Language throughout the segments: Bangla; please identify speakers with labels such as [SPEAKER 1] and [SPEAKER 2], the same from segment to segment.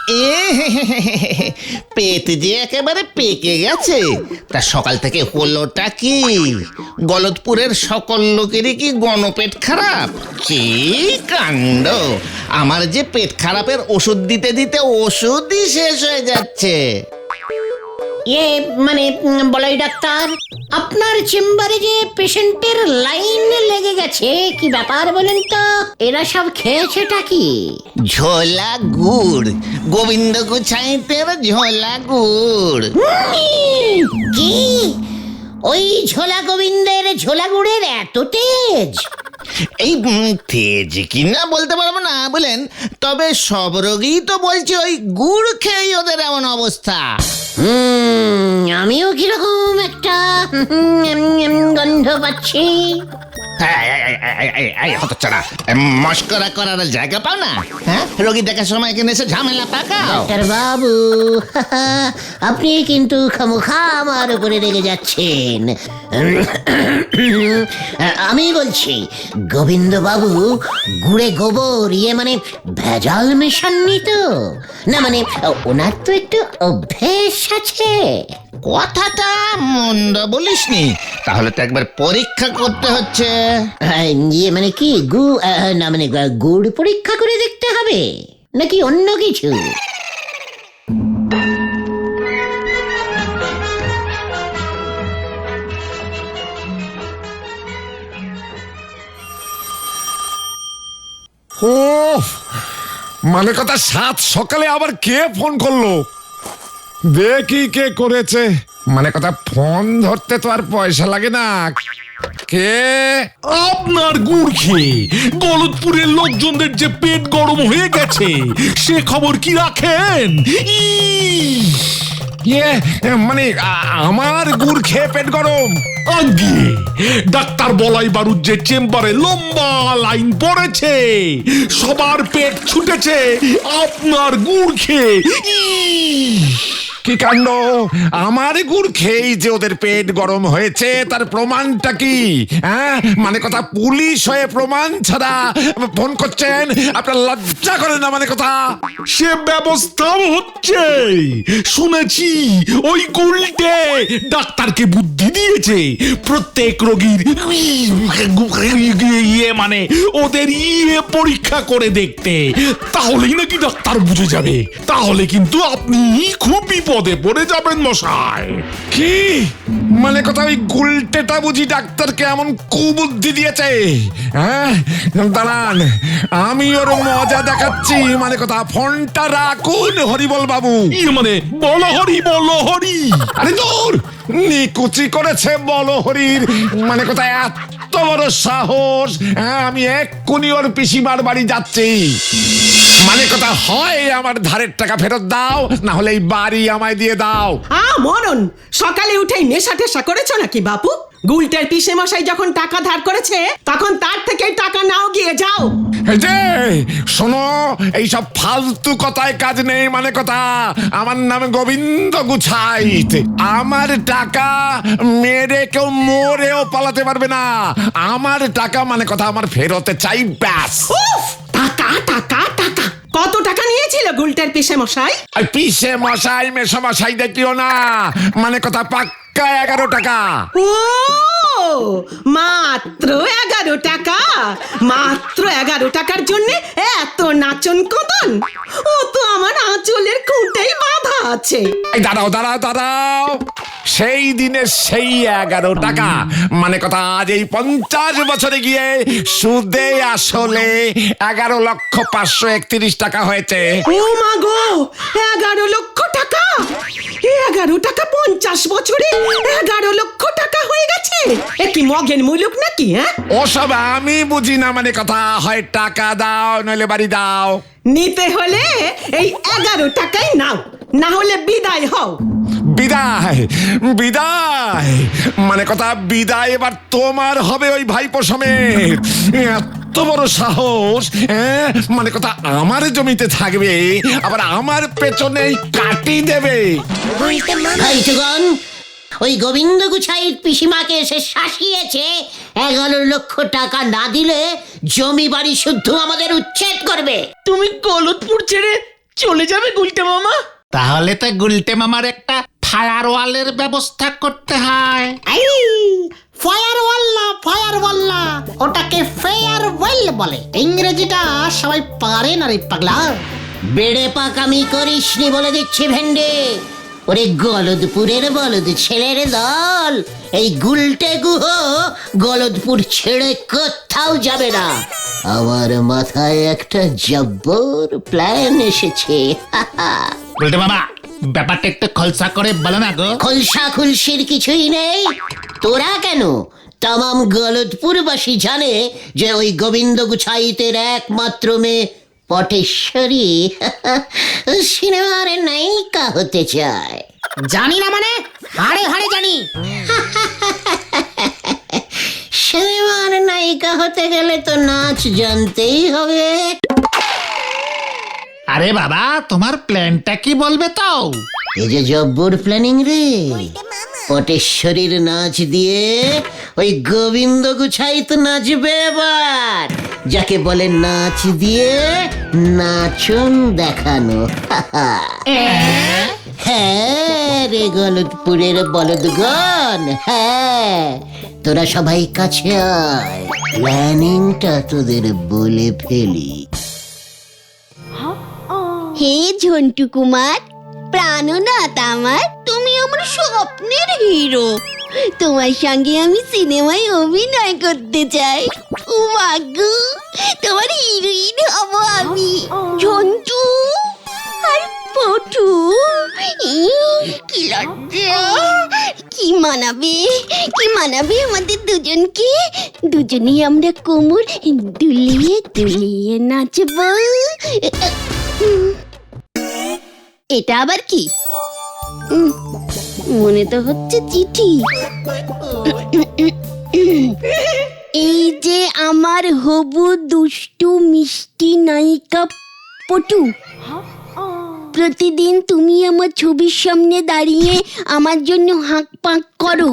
[SPEAKER 1] এ পেট যে একেবারে পেকে গেছে। তা সকাল থেকে হলোটা কি? গলতপুরের সকল লোকেরই কি গণপেট খারাপ? কি কাণ্ড! আমার যে পেট খারাপের ওষুধ দিতে দিতে ওষুধই শেষ হয়ে যাচ্ছে।
[SPEAKER 2] মানে বলাই ডাক্তার, আপনার চেম্বারে যে পেশেন্টের লাইন লেগে গেছে, কি ব্যাপার বলেন তো? এরা সব খেয়েছেটা কি?
[SPEAKER 1] ঝোলা গুড়, গোবিন্দ গোছাইতের ঝোলা গুড়।
[SPEAKER 2] কি ওই ঝোলা গোবিন্দের ঝোলা গুড়ের এত তেজ?
[SPEAKER 1] এই তেজ কিনা বলতে পারবো না বলেন, তবে সব রোগী তো বলছে ওই গুড় খেয়েই ওদের এমন অবস্থা।
[SPEAKER 2] আমিও কিরকম একটা গন্ধ পাচ্ছি।
[SPEAKER 1] হতচ্ছাড়া, মস্করা করার জায়গা পাও না? হ্যাঁ, রোগী দেখার সময় এখানে এসে ঝামেলা পাকাও।
[SPEAKER 2] ডাক্তার বাবু, আপনি কিন্তু খামোখা আমার উপরে রেগে যাচ্ছেন। আমি বলছি, গোবিন্দ বাবু গুড়ে গোবর মানে ভেজাল মেশাননি তো? না মানে ওনার তো একটু অভ্যেস আছে।
[SPEAKER 1] কথাটা মন্দ বলিসনি, তাহলে তো একবার পরীক্ষা করতে হচ্ছে।
[SPEAKER 2] মানে কি না মানে গুড় পরীক্ষা করে দেখতে হবে নাকি অন্য কিছু?
[SPEAKER 3] ও মানে কথা, সাত সকালে আবার কে ফোন করলো? দেখি কে করেছে। মানে কথা, ফোন ধরতে তো আর পয়সা লাগে না। কে?
[SPEAKER 4] আপনার গুড় খেয়ে গলতপুরের লোকজনদের যে পেট গরম হয়ে গেছে, সে খবর কি রাখেন?
[SPEAKER 3] মানে আমার গুড় খেয়ে পেট গরম?
[SPEAKER 4] আগে ডাক্তার বলাই বারুদ যে চেম্বারে লম্বা লাইন পড়েছে, সবার পেট ছুটেছে আপনার গুড় খেয়ে।
[SPEAKER 3] কি কাণ্ড! আমার গুড় খেয়েই যে ওদের পেট গরম হয়েছে, তার প্রমাণটা কি? হ্যাঁ, মানে কথা, পুলিশ হয়ে প্রমাণ ছাড়া ফোন করছেন? আপনার লজ্জা করে না? মানে কথা,
[SPEAKER 4] সে ব্যবস্থাও হচ্ছে। শুনেছি ওই গুলটে ডাক্তারকে বুদ্ধি দিয়েছে প্রত্যেক রোগীর মানে ওদের পরীক্ষা করে দেখতে। তাহলেই নাকি ডাক্তার বুঝে যাবে। তাহলে কিন্তু আপনি খুব বিপদে পড়ে যাবেন মশাই।
[SPEAKER 3] কি মানে কথা, ওই গুলটেটা বুঝি ডাক্তারকে এমন কুবুদ্ধি দিয়েছে? হ্যাঁ, দাঁড়ান, আমি ওর মজা দেখাচ্ছি। মানে কথা, ফোনটা রাখুন হরিবল বাবু।
[SPEAKER 4] মানে বলো হরি, বলো হরি।
[SPEAKER 3] আরে দূর, নিকুচি করেছে বলো হরির। মানে কথা, এত বড় সাহস! হ্যাঁ, আমি এক্ষুনি ওর পিসিমার বাড়ি যাচ্ছি। মানে কথা, হয় আমার ধারের টাকা ফেরত দাও, না হলে এই বাড়ি আমায় দিয়ে দাও।
[SPEAKER 5] মরণ, সকালে উঠেই নেশা টেশা করেছো নাকি বাপু? গুলটের পিসে মশাই যখন টাকা ধার করেছে, তখন তার থেকে টাকা নাও, গিয়ে যাও।
[SPEAKER 3] এই যে শোনো, এইসব ফালতু কথায় কাজ নেই। মানে কথা, আমার নাম গোবিন্দ গুছাইত। আমার টাকা মেরে কেউ মরেও পালাতে পারবে না। আমার টাকা মানে কথা আমার ফেরতে চাই, ব্যাস।
[SPEAKER 5] টাকা টাকা টাকা, কত টাকা নিয়েছিল গুলটের পিসে মশাই?
[SPEAKER 3] পিসে মশাই মেশো মশাই দেখিও না। মানে কথা, পাক্কা 11 টাকা।
[SPEAKER 5] ও মাত্র 11 টাকা? মাত্র 11 টাকার জন্য এত নাচন কদন? ও তো আমার আঁচলের খুঁটেই বাঁধা আছে।
[SPEAKER 3] দাঁড়াও দাঁড়াও দাঁড়াও, সেই দিনের সেই 11 টাকা মানে কথা আজ এই 50 বছরে গিয়ে সুদে আসলে 11,531,000 টাকা হয়েছে।
[SPEAKER 5] ও মা গো, 11 লক্ষ টাকা! 11 টাকা 50 বছরে 11 লক্ষ টাকা হয়ে গেছে। এ কি মগের মুলুক নাকি? হ্যাঁ,
[SPEAKER 3] ওসব আমি বুঝি না। মানে কথা, হয় টাকা দাও নইলে বাড়ি দাও।
[SPEAKER 5] নিতে হলে এই 11 টাকাই নাও, না হলে বিদায় হও।
[SPEAKER 3] বিদায়? বিদায় মানে কথা, বিদায় এবার তোমার হবে ওই ভাইপো সমেত। এত বড় সাহস! মানে কথা, আমার জমিতে থাকবে, আবার আমার পেছনেই কাটি দেবে।
[SPEAKER 2] ওই গোবিন্দ গুছাইয়ের পিসিমাকে এসে শাসিয়েছে 11 লক্ষ টাকা না দিলে জমি বাড়ি শুদ্ধ আমাদের উচ্ছেদ করবে।
[SPEAKER 6] তুমি গলতপুর ছেড়ে
[SPEAKER 5] চলে যাবে গুলটে মামা?
[SPEAKER 1] তাহলে তো গুলটে মামার একটা ফায়ারওয়ালের ব্যবস্থা করতে হয়।
[SPEAKER 2] ফায়ারওয়াল না, ওটাকে ফেয়ারওয়েল বলে। ইংরেজিটা সবাই পারে না রে পাগলা। বেড়ে পাকামি করিসনি বলে দিচ্ছি ভেন্ডে। ওরে গলদপুরের বলদ ছেলের দল, এই গুলটে গুহ গলদপুর ছেড়ে কোথাও যাবে না। আমার মাথায় একটা জব্বর প্ল্যান এসেছে।
[SPEAKER 1] গুলটে মামা, ব্যাপারটা একটু খলসা করে বলো না গো।
[SPEAKER 2] খলসা খুলসির কিছুই নেই। তোরা কেন, তামাম গলদপুরবাসী জানে যে ওই গোবিন্দ গুছাইতের একমাত্র মেয়ে পটেশ্বরী সিনেমার নায়িকা হতে চায়।
[SPEAKER 5] জানি না মানে? হাড়ে হাড়ে জানি।
[SPEAKER 2] সিনেমার নায়িকা হতে গেলে তো নাচ জানতেই হবে।
[SPEAKER 1] আরে বাবা, তোমার প্ল্যানটা কি বলবে তো?
[SPEAKER 2] এই যে জব্বর প্ল্যানিং রে, পটেশ্বরীর নাচ দিয়ে ওই গোবিন্দ গুছাইত নাচবে এবার, যাকে বলে নাচ দিয়ে নাচন দেখানো। হ্যাঁ রে গলদপুরের বলদগণ, হ্যাঁ, তোরা সবাই কাছে আয়, প্ল্যানিংটা তোদের বলে ফেলি।
[SPEAKER 6] হে ঝন্টু কুমার, প্রাণনাথ আমার, তুমি আমার স্বপ্নের হিরো। তোমার সঙ্গে আমি সিনেমায় অভিনয় করতে চাই। ও মাগো, তোমার হিরোইন হব আমি। ঝন্টু আর পটু, কি লজ্জা! কি মানাবে, কি মানাবে আমাদের দুজনকে। দুজনেই আমরা কোমর দুলিয়ে দুলিয়ে নাচবো। এটা আবার কি? মনে তো হচ্ছে চিঠি। এই যে আমার হবু দুষ্টু মিষ্টি নায়িকা পটু, প্রতিদিন তুমি আমার ছবির সামনে দাঁড়িয়ে আমার জন্য হাঁক পাঁক করো।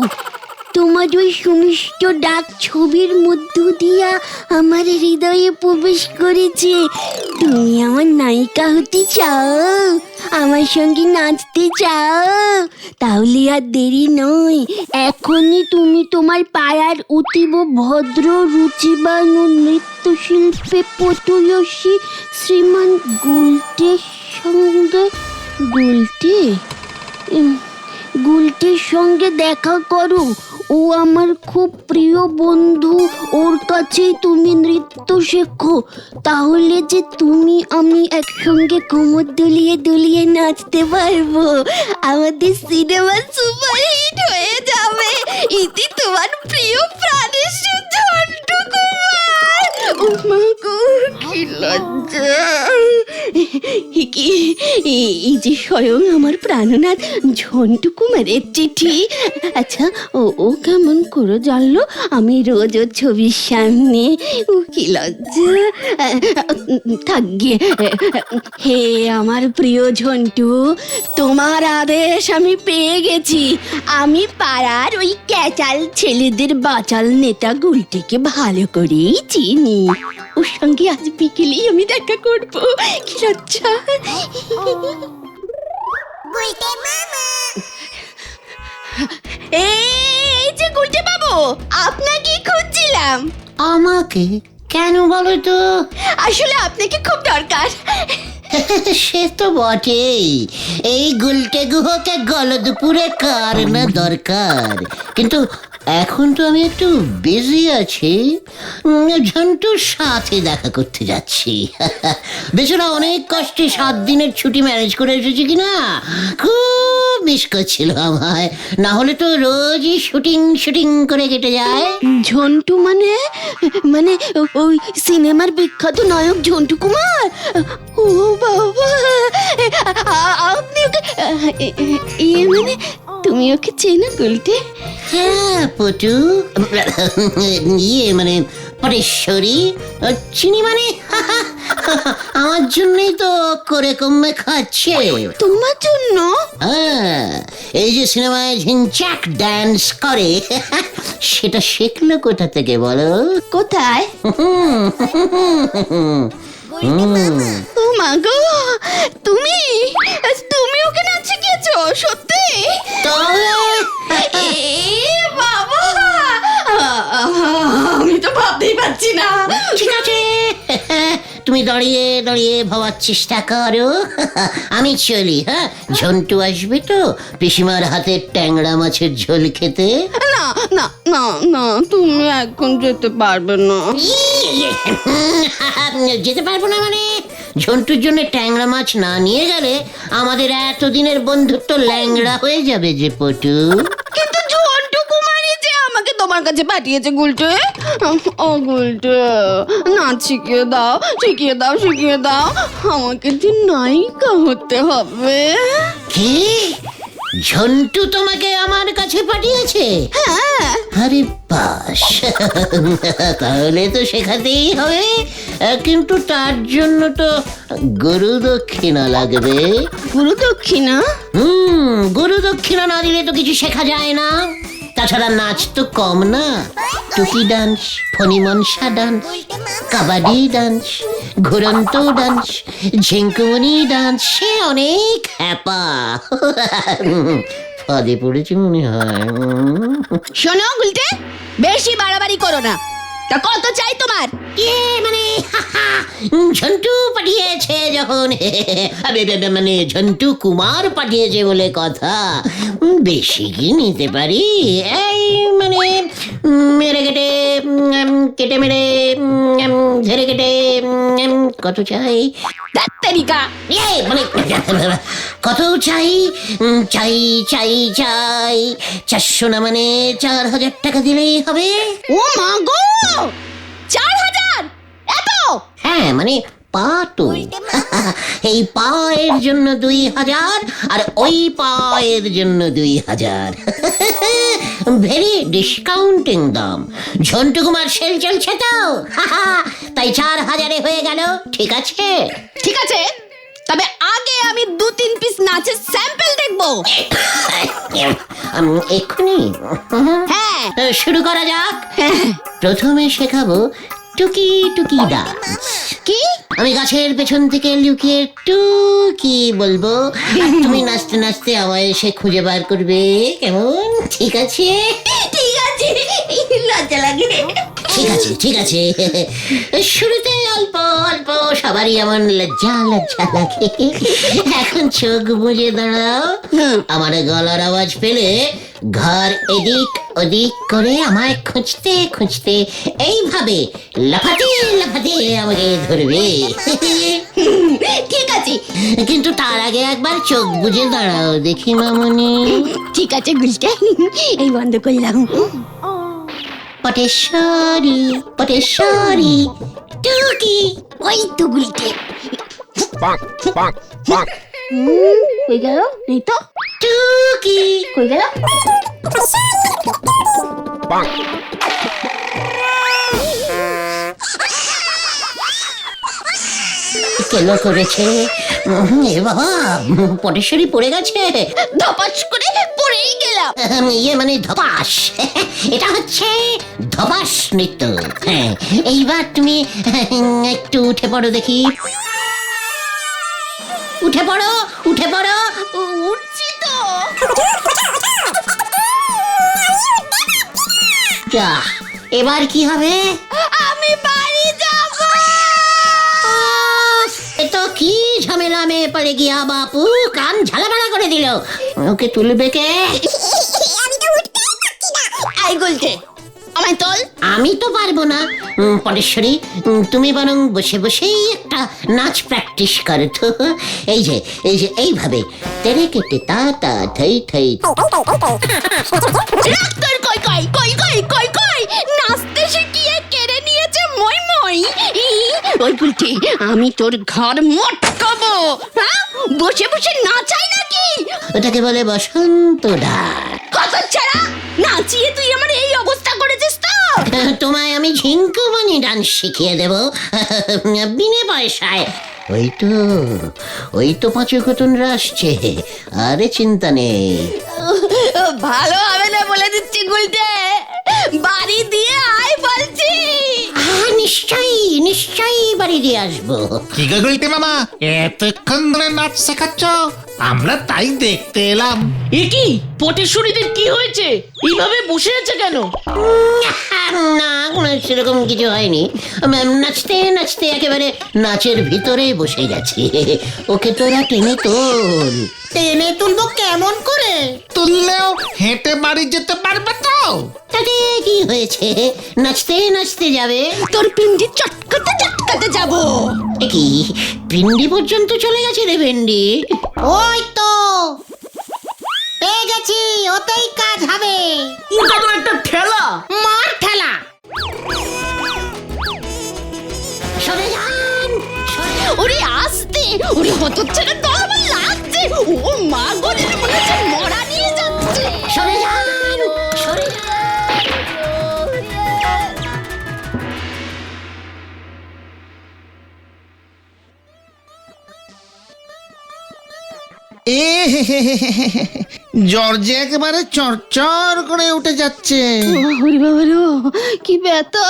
[SPEAKER 6] তোমার ওই সুমিষ্ট ডাক ছবির মধ্য দিয়া আমার হৃদয়ে প্রবেশ করেছে। তুমি আমার নায়িকা হতে চাও, আমার সঙ্গে নাচতে চাও? তাহলে আর দেরি নয়, এখনই তুমি তোমার পাড়ার অতীব ভদ্র রুচিবান ও নৃত্যশিল্পে পটুয়সী শ্রীমান গুলটের সঙ্গে গুলটির সঙ্গে দেখা করো। ও আমার খুব প্রিয় বন্ধু, ওর কাছেই তুমি নৃত্য শেখো। তাহলে যে তুমি আমি একসঙ্গে কোমর দুলিয়ে দুলিয়ে নাচতে পারবো। আমাদের সিনেমা সুপারহিট হয়ে যাবে। ইতি তোমার প্রিয় প্রাণের ঝন্টু কুমার। ও মা গো, কি লজ্জা! এই যে স্বয়ং আমার প্রাণনাথ ঝন্টু কুমারের চিঠি। আচ্ছা, ও কেমন করে জানলো আমি রোজ ওর ছবির সামনে? ও কি লজ্জা! থাক গিয়ে। হে আমার প্রিয় ঝন্টু, তোমার আদেশ আমি পেয়ে গেছি। আমি পাড়ার ওই ক্যাচাল ছেলেদের বাচাল নেতা গুলটিকে ভালো করেই চিনি। ওর সঙ্গে আজ বিকেলেই আমি দেখা করব। কি লজ্জা! এই যে গুলটে বাবু, আপনাকে খুঁজছিলাম।
[SPEAKER 2] আমাকে কেন বলো তো?
[SPEAKER 6] আসলে আপনাকে খুব দরকার।
[SPEAKER 2] সে তো বটেই, এই গুলটে গুহকে গলদপুরে কার না দরকার। কিন্তু এখন তো আমি একটু বিজি আছি, ঝন্টুর সাথে দেখা করতে যাচ্ছি। বেচারা অনেক কষ্টে 7 দিনের ছুটি ম্যানেজ করে এসেছি কিনা, খুব মিস করছিল আমায়। না হলে তো রোজই শুটিং করে কেটে যায়।
[SPEAKER 6] ঝন্টু মানে মানে ওই সিনেমার বিখ্যাত নায়ক ঝন্টু কুমার? ও বাবা, আপনি ওকে মানে তুমি ওকে চেনো গুলটে?
[SPEAKER 2] হ্যাঁ পটু, মানে পটেশ্বরী চিনি মানে। আমার জন্যই তো করে কমে খাচ্ছে।
[SPEAKER 6] তোমার জন্য?
[SPEAKER 2] হ্যাঁ, এই যে সিনেমায় ঝিনচাক ডান্স করে, সেটা শিখলো কোথা থেকে বলো?
[SPEAKER 6] কোথায়? ও মা গো, তুমি
[SPEAKER 2] দাঁড়িয়ে দাঁড়িয়ে ভাবার চেষ্টা করো। আমি চলি, হ্যাঁ? ঝন্টু আসবে তো পিসিমার হাতের ট্যাংরা মাছের ঝোল খেতে।
[SPEAKER 6] না না না না, তুমি এখন যেতে পারবে না।
[SPEAKER 2] যেতে পারবো না মানে? ঝন্টুর জন্য ট্যাংরা মাছ না নিয়ে গেলে আমাদের এতদিনের বন্ধুত্ব ল্যাংড়া হয়ে যাবে যে পটু।
[SPEAKER 6] কিন্তু ঝন্টু কুমারী যে আমাকে তোমার কাছে পাঠিয়েছে গুলটে। ও গুলটে, নাচ শিখিয়ে দাও, শিখিয়ে দাও, শিখিয়ে দাও। আমাকে যে নায়িকা হতে হবে।
[SPEAKER 2] কি? ঝন্টু তোমাকে আমার কাছে পাঠিয়েছে?
[SPEAKER 6] হ্যাঁ।
[SPEAKER 2] আরে বাস, তাহলে তো শেখাতেই হবে, কিন্তু তার জন্য তো গুরু দক্ষিণা লাগবে।
[SPEAKER 6] গুরু দক্ষিণা?
[SPEAKER 2] গুরু দক্ষিণা না দিলে তো কিছু শেখা যায় না। তাছাড়া নাচ তো কম না, টুকি ডান্স, ফণিমনসা ডান্স, কাবাডি ডান্স, ঘুরন্ত ডান্স, ঝিঙ্কুমনি ডান্স, সে অনেক হ্যাপা। ফাঁদে পড়েছি মনে হয়।
[SPEAKER 6] শোনো গুলটে, বেশি বাড়াবাড়ি করো না। তা কত চাই তোমার?
[SPEAKER 2] মানে ঝন্টু পাঠিয়েছে যখন, মানে ঝন্টু কুমার পাঠিয়েছে বলে কথা। বেশি কি নিতে পারি? এই মানে মেরে কেটে, কেটে মেরে, ঝেড়ে কেটে, কত চাই?
[SPEAKER 6] তারিকা
[SPEAKER 2] মানে কত চাই? চাই চাই চাই 400 না, মানে 4000 টাকা দিলেই হবে।
[SPEAKER 6] ও মা গো, 4000? এত?
[SPEAKER 2] হ্যাঁ মানে পা তো। এই পায়ের জন্য 2000 আর ওই পায়ের জন্য 2000। ভেরি ডিসকাউন্টিং দাম। ঝন্টু কুমার সেল চলছে তো, তাই 4000-এ হয়ে গেল। ঠিক আছে?
[SPEAKER 6] ঠিক আছে, তবে আগে আমি 2-3 পিস নাচের স্যাম্পল দেখবো।
[SPEAKER 2] এক্ষুনি?
[SPEAKER 6] হ্যাঁ।
[SPEAKER 2] শুরু করা যাক। প্রথমে শেখাবো টুকি টুকি ডান্স।
[SPEAKER 6] কি?
[SPEAKER 2] আমি গাছের পেছন থেকে লুকিয়ে টুকি বলবো, আর তুমি নাচতে নাচতে আমায় এসে খুঁজে বার করবে, কেমন? ঠিক আছে?
[SPEAKER 6] ঠিক আছে, লজ্জা লাগে।
[SPEAKER 2] ঠিক আছে, ঠিক আছে। শুরুতে অল্প অল্প সবারই এমন লজ্জা লজ্জা লাগে। এখন চোখ বুজে দাঁড়াও। আমার গলার আওয়াজ পেলে ঘর এদিক ওদিক করে আমায় খুঁজতে খুঁজতে এইভাবে লাফাতে লাফাতে আমাকে ধরবে।
[SPEAKER 6] ঠিক আছে,
[SPEAKER 2] কিন্তু তার আগে একবার চোখ বুজে দাঁড়াও দেখি মামুনি।
[SPEAKER 6] ঠিক আছে গুলটে, এই বন্ধ করলাম।
[SPEAKER 2] পটেশ্বরী পটেশ্বরী টুকি।
[SPEAKER 6] ওই তো গুলটে। কই গেল? এই তো
[SPEAKER 2] টুকি।
[SPEAKER 6] কই গেল?
[SPEAKER 2] কেলো করেছে? এ বাবা, পটেশ্বরী পড়ে গেছে।
[SPEAKER 6] ধপাস করে পড়েই গেলাম।
[SPEAKER 2] ইয়ে মানে ধপাস। এটা হচ্ছে ধপাস নৃত্য। হ্যাঁ, এইবার তুমি একটু উঠে পড়ো দেখি। উঠে পড়ো, উঠে পড়ো।
[SPEAKER 6] উঠছি তো।
[SPEAKER 2] যা, এবার কি হবে?
[SPEAKER 6] আমি বাড়ি যাব।
[SPEAKER 2] এ তো কি ঝামেলা মেয়ে পড়ে গিয়া বাপু, কান ঝালাপালা করে দিল। ওকে তুলবে কে?
[SPEAKER 6] আই গুলটে, আমায় তোল।
[SPEAKER 2] আমি তো পারবো না। পটেশ্বরী, তুমি বরং বসে বসেই একটা নাচ প্র্যাকটিস করো তো। এই যে এই যে এইভাবে তেরে কেটে তা তা থাই থাই।
[SPEAKER 6] ডাক্তার কই কই কই কই কই কই, নাচতে শিখিয়ে কেড়ে নিয়েছে মই মই। ওই গুলটে, আমি তোর ঘর মটকাবো। হ্যাঁ, বসে বসে নাচাই নাকি?
[SPEAKER 2] ওটাকে বলে বসন্ত ডাক।
[SPEAKER 6] কত ছাড়া নাচিয়ে তুই আমার এই অবস্থা করেছিস তো।
[SPEAKER 2] তোমায় আমি ঝিঙ্কুমনি ডান্স শিখিয়ে দেব বিনে পয়সায়। ওই তো পাঁচকতনরা আসছে, আরে চিন্তা নেই।
[SPEAKER 6] ভালো হবে না বলে দিচ্ছি গুলটে, বাড়ি দিয়ে আয় বলছি।
[SPEAKER 2] নিশ্চয়ই নিশ্চয়ই বাড়ি দিয়ে আসবো।
[SPEAKER 1] কি গো গুলটে মামা, এতক্ষণ ধরে নাচ শেখাচ্ছ? আমরা তাই দেখতে এলাম।
[SPEAKER 7] এ কি, পটেশ্বরীদের কি হয়েছে? এইভাবে বসে আছে কেন?
[SPEAKER 2] না সেরকম কিছু হয়নি। নাচতে নাচতে একেবারে নাচের ভিতরে বসে গেছি। ওকে তোরা টেনে তোল। টেনে তুলবো কেমন করে?
[SPEAKER 1] তুললেও হেঁটে বাড়ি যেতে পারবে তো?
[SPEAKER 2] তাতে কি হয়েছে, নাচতে নাচতে যাবে।
[SPEAKER 6] তোর পিন্ডি চটকাতে চটকাতে যাবো।
[SPEAKER 2] এ কি পিন্ডি পর্যন্ত চলে গেছে রে ভেন্ডি? ওই তো পেয়ে গেছি, ওতেই কাজ হবে।
[SPEAKER 5] ওটা তো একটা ঠেলা।
[SPEAKER 2] মার ঠেলা। সরে যান, সরে যান।
[SPEAKER 6] ওরে আসতে, ওরে হতচ্ছাড়া তো আমার লাগছে। ও মা গো, মনে হচ্ছে মরা নিয়ে যাচ্ছে।
[SPEAKER 2] সরে যান, সরে যান।
[SPEAKER 1] এ জর্জে একেবারে চরচর করে উঠে যাচ্ছে।
[SPEAKER 6] ওরে বাবা রো, কি ব্যথা।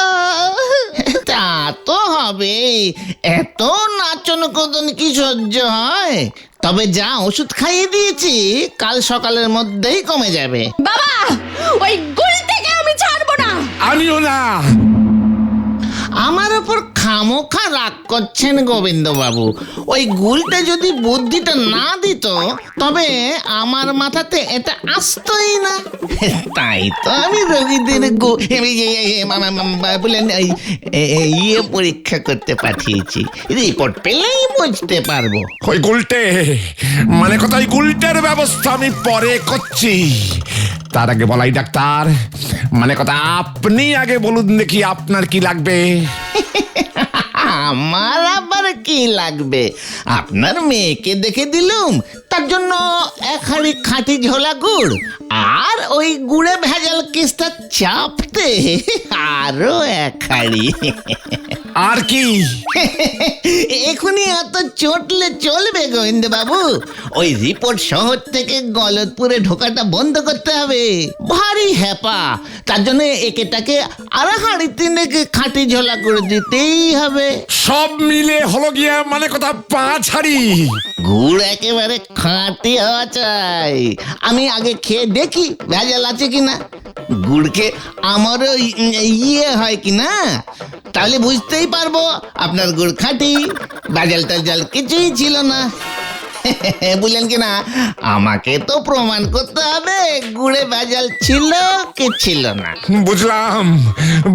[SPEAKER 1] তা তো হবে, এত নাচন কদন কি সহ্য হয়? তবে যা ওষুধ খাইয়ে দিয়েছি, কাল সকালের মধ্যেই কমে যাবে।
[SPEAKER 6] বাবা, ওই গুলটাকে আমি ছাড়বো না।
[SPEAKER 3] আমিও না।
[SPEAKER 1] আমার ওপর খামোখা রাগ করছেন গোবিন্দ বাবু। ওই গুলটা যদি বুদ্ধিটা না দিত, তবে আমার মাথাতে এটা আসতোই না। তাই তো আমি রোগীদের বলেন ইয়ে পরীক্ষা করতে পাঠিয়েছি। রিপোর্ট পেলেই বুঝতে পারবো।
[SPEAKER 3] ওই গুলটে মানে কথা, ওই গুলটের ব্যবস্থা আমি পরে করছি। তার আগে বলাই ডাক্তার, মানে কথা আপনি আগে বলুন দেখি আপনার কি লাগবে।
[SPEAKER 1] আমার আবার কি লাগবে? আপনার মেয়েকে দেখে দিলুম, তার জন্য এক হাঁড়ি খাঁটি ঝোলা গুড়, আর ওই গুড়ে ভেজাল কেসটা চাপতে আরো এক হাঁড়ি।
[SPEAKER 3] আর কি?
[SPEAKER 1] এখনই এত চটলে চলবে গোবিন্দ বাবু? ওই রিপোর্ট শহর থেকে গলতপুরে ঢোকাটা বন্ধ করতে হবে। ভারী হ্যাপা, তার জন্য একেটাকে আর হাঁড়ি তিনেকে খাঁটি ঝোলা করে দিতেই হবে।
[SPEAKER 3] সব মিলে হলো গিয়া মানে কথা 5 হাঁড়ি।
[SPEAKER 1] গুড় একেবারে খাঁটি হওয়া চাই। আমি আগে খেয়ে দেখি ভেজাল আছে কিনা। গুড়কে আমারও ইয়ে হয় কিনা, তাহলে বুঝতেই পারবো আপনার গুড় খাঁটি, ভেজাল টাজাল কিছুই ছিল না। বুঝলেন কিনা? আমাকে তো প্রমাণ করতে হবে গুড়ে ভেজাল ছিল কি ছিল না।
[SPEAKER 3] বুঝলাম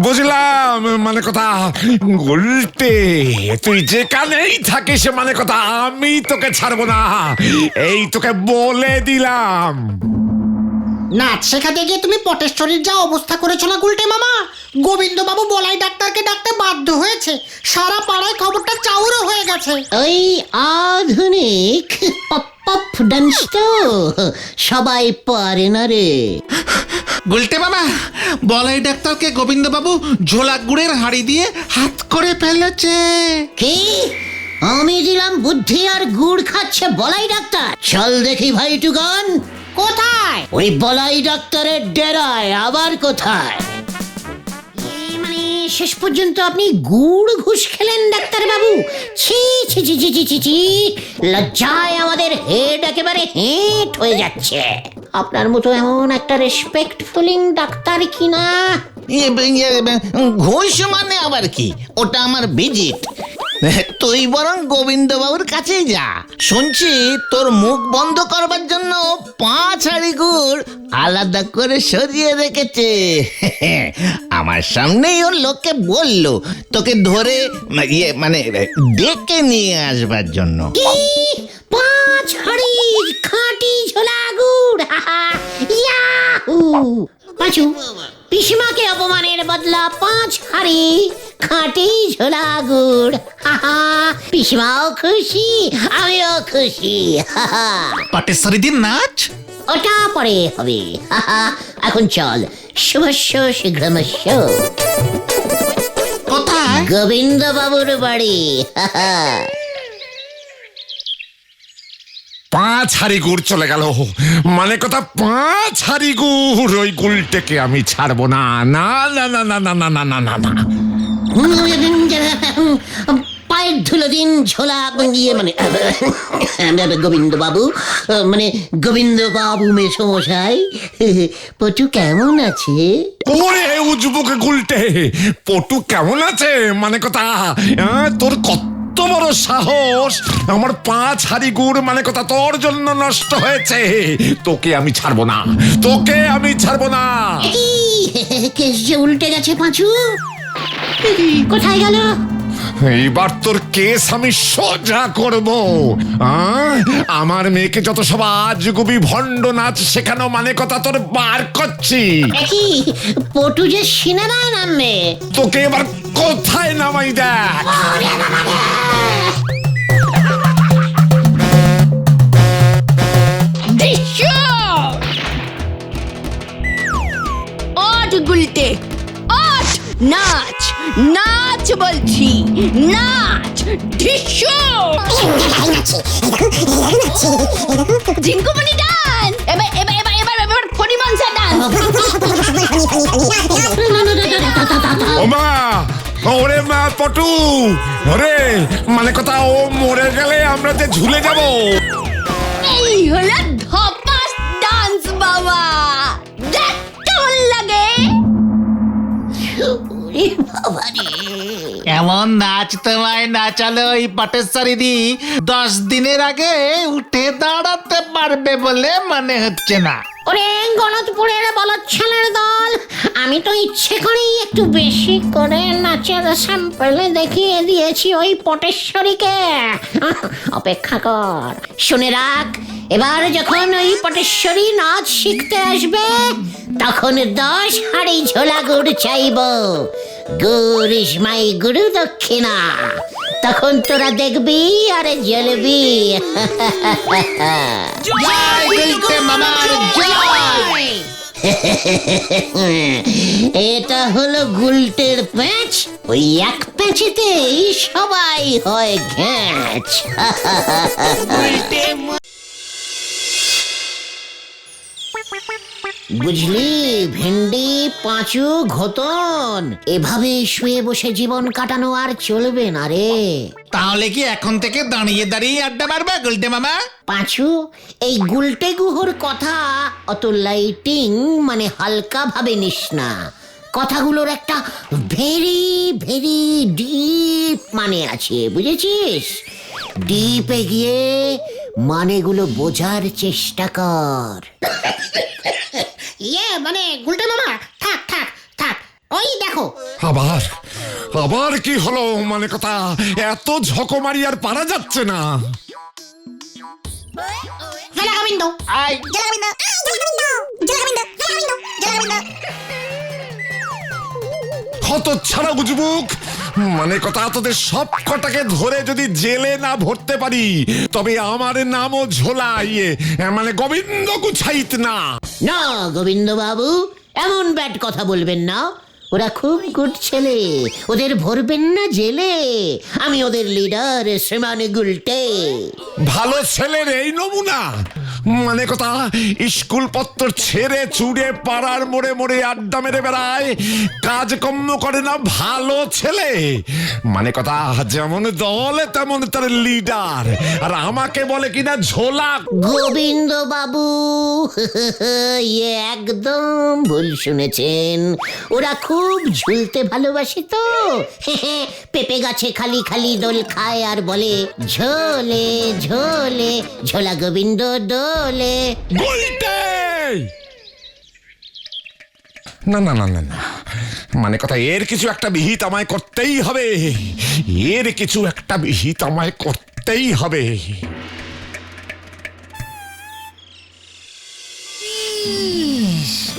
[SPEAKER 3] বুঝলাম, মানে কথা গুলটে তুই যেখানেই থাকিস, মানে কথা আমি তোকে ছাড়বো না, এই তোকে বলে দিলাম।
[SPEAKER 2] নাচ শেখাতে গিয়ে তুমি পটেশ্বরীর যা অবস্থা করেছো না গুলটে মামা, গোবিন্দ বাবু বলাই ডাক্তারকে ডাকতে বাধ্য হয়েছে। সারা পাড়ায় খবরটা চাউরও হয়ে গেছে। ওই আধুনিক পপ পপ ডান্স তো সবাই পারে না রে।
[SPEAKER 7] গুলটে বাবা, বলাই ডাক্তারকে গোবিন্দবাবু ঝোলা গুড়ের হাড়ি দিয়ে হাত করে ফেলেছে।
[SPEAKER 2] কি? আমি দিলাম বুদ্ধি আর গুড় খাচ্ছে বলাই ডাক্তার? চল দেখি ভাই টুকন, কোথায় ওই বলাই ডাক্তারের ডেরায়? আবার কোথায়? মানে শেষ পর্যন্ত আপনি গুড় ঘুষ খেলেন ডাক্তার বাবু? ছি ছি ছি ছি ছি ছি ছি, লজ্জায় আমাদের হেড একেবারে হেঁট হয়ে যাচ্ছে। আপনার মতো এমন একটা রেসপেক্টফুলিং ডাক্তার কিনা।
[SPEAKER 1] ঘুষ মানে আবার কি? ওটা আমার ভিজিট। তুই বরং গোবিন্দ বাবুর কাছেই যা। শুনছি তোর মুখ বন্ধ করবার জন্য 5 হাঁড়ি গুড় আলাদা করে সরিয়ে রেখেছে। আমার সামনেই ওর লোককে বললো তোকে ধরে ইয়ে মানে ডেকে নিয়ে আসবার জন্য।
[SPEAKER 2] 5 হাঁড়ি খাঁটি ঝোলা গুড়, ইয়াহু! পাঁচু, পিসিমাকে অপমানের বদলা 5 হাঁড়ি খাঁটি ঝোলা গুড়। পিসিমাও খুশি, আমিও খুশি।
[SPEAKER 7] পাটেশ্বরী দিন নাচ।
[SPEAKER 2] ওটা পরে হবে। এখন চল, শুভস্য শীঘ্রমস্য।
[SPEAKER 7] কোথায়?
[SPEAKER 2] গোবিন্দ বাবুর বাড়ি।
[SPEAKER 3] 5 হাঁড়ি গুড় চলে গেল, মানে কথা 5 হাঁড়ি গুড়। ওই গুলটেকে আমি ছাড়বো না, না না না না না না না না না।
[SPEAKER 2] পায়ে পায়ের ধুলো দিন ঝোলা ইয়ে মানে গোবিন্দ বাবু, মানে গোবিন্দ বাবু মেসমশাই, পটু কেমন আছে?
[SPEAKER 3] ওরে উজবুকে গুলটে, পটু কেমন আছে মানে কথা? তোর কত বড় সাহস! আমার 5 হাড়ি গুড় মানে কথা তোর জন্য নষ্ট হয়েছে। তোকে আমি ছাড়বো না, তোকে আমি ছাড়বো না।
[SPEAKER 2] কেস যে উল্টে গেছে পাঁচু, কোথায় গেল?
[SPEAKER 3] এইবার তোর কেস আমি সোজা করব। আমার মেয়েকে যত সব আজগুবি ভণ্ড নাচ শেখানো মানে কথা তোর বার করছি।
[SPEAKER 2] কি পটু যে সিনেমায় নামবে?
[SPEAKER 3] তোকে এবার কোথায় নামাই দেখ।
[SPEAKER 6] ওঠ গুলটে, ওঠ, নাচ নাচ বলছি, নাচ ঢিসু ঝিঙ্কুমনি ডান্স, এবার এবার এবার এবার এবার ফণিমনসা ডান্স।
[SPEAKER 3] ওমা, ওরে মা পটু, ওরে মানে কথা ও মরে গেলে আমরা যে ঝুলে যাব।
[SPEAKER 6] এই হলো ধপাস ডান্স বাবা, দেখ কেমন লাগে।
[SPEAKER 7] এমন নাচ তোমায় নাচালো ওই পটেশ্বরী দি 10 দিনের আগে উঠে দাঁড়াতে পারবে বলে মনে হচ্ছে না।
[SPEAKER 2] ওরে গলতপুরের বলদ ছেলের দল, আমি তো ইচ্ছে করেই একটু বেশি করে নাচের স্যাম্পল দেখিয়ে দিয়েছি ওই পটেশ্বরীকে। অপেক্ষা কর, শুনে রাখ, এবার যখন ওই পটেশ্বরী নাচ শিখতে আসবে তখন 10 হাড়ি ঝোলা গুড় চাইব। গুড় ইজ মাই গুরু দক্ষিণা, তখন তোরা দেখবি আরে জ্বলবি।
[SPEAKER 7] জয় গুলটে মামার জয়।
[SPEAKER 2] এটা হলো গুলটের প্যাঁচ, ওই এক প্যাঁচেতেই সবাই হয় ঘ্যাঁচ। বুঝলি ভেন্ডি, পাঁচু, ঘোতন, এভাবে শুয়ে বসে জীবন কাটানো আর চলবে না রে।
[SPEAKER 7] তাহলে কি এখন থেকে দাঁড়িয়ে দাঁড়িয়ে আড্ডা মারবে গুলটে মামা?
[SPEAKER 2] পাঁচু, এই গুলটে গুহর কথা অত লাইটিং মানে হালকা ভাবে নিস না। কথাগুলোর একটা ভেরি ভেরি ডিপ মানে আছে, বুঝেছিস? ডিপে গিয়ে মানেগুলো বোঝার চেষ্টা কর। ইয়ে মানে গুলটে মামা, থাক থাক থাক, ওই দেখো।
[SPEAKER 3] আবার আবার কি হলো মানে কথা? এত ঝকমারি আর পারা যাচ্ছে না।
[SPEAKER 2] জলাগোবিন্দ,
[SPEAKER 3] কত ছাড়া বুঝবুক মানে কথা, তোদের সব কটাকে ধরে যদি জেলে না ভরতে পারি তবে আমার নামও ঝোলা ইয়ে মানে গোবিন্দ গুছাইত না।
[SPEAKER 2] না গোবিন্দ বাবু, এমন ব্যাড কথা বলবেন না। ওরা খুব গুড ছেলে, ওদের ভরবেন না জেলে। আমি ওদের লিডার শ্রীমান গুলটে।
[SPEAKER 3] ভালো ছেলের এই নমুনা মানে কথা, স্কুল পত্র ছেড়ে চুড়ে পাড়ার মোড়ে মোড়ে আড্ডা মেরে বেড়ায়, কাজকর্ম করে না, ভালো ছেলে মানে কথা। যেমন দল তেমন তার লিডার, আর আমাকে বলে কিনা ঝোলা।
[SPEAKER 2] গোবিন্দ বাবু, ইয়ে একদম ভুল শুনেছেন। ওরা খুব ঝুলতে ভালোবাসে তো। পেঁপে গাছে খালি খালি দোল খায় আর বলে ঝোলে ঝোলে ঝোলা গোবিন্দ দোলে।
[SPEAKER 3] না না না না না মানে কথা, এর কিছু একটা বিহিত আমায় করতেই হবে, এর কিছু একটা বিহিত আমায় করতেই হবে।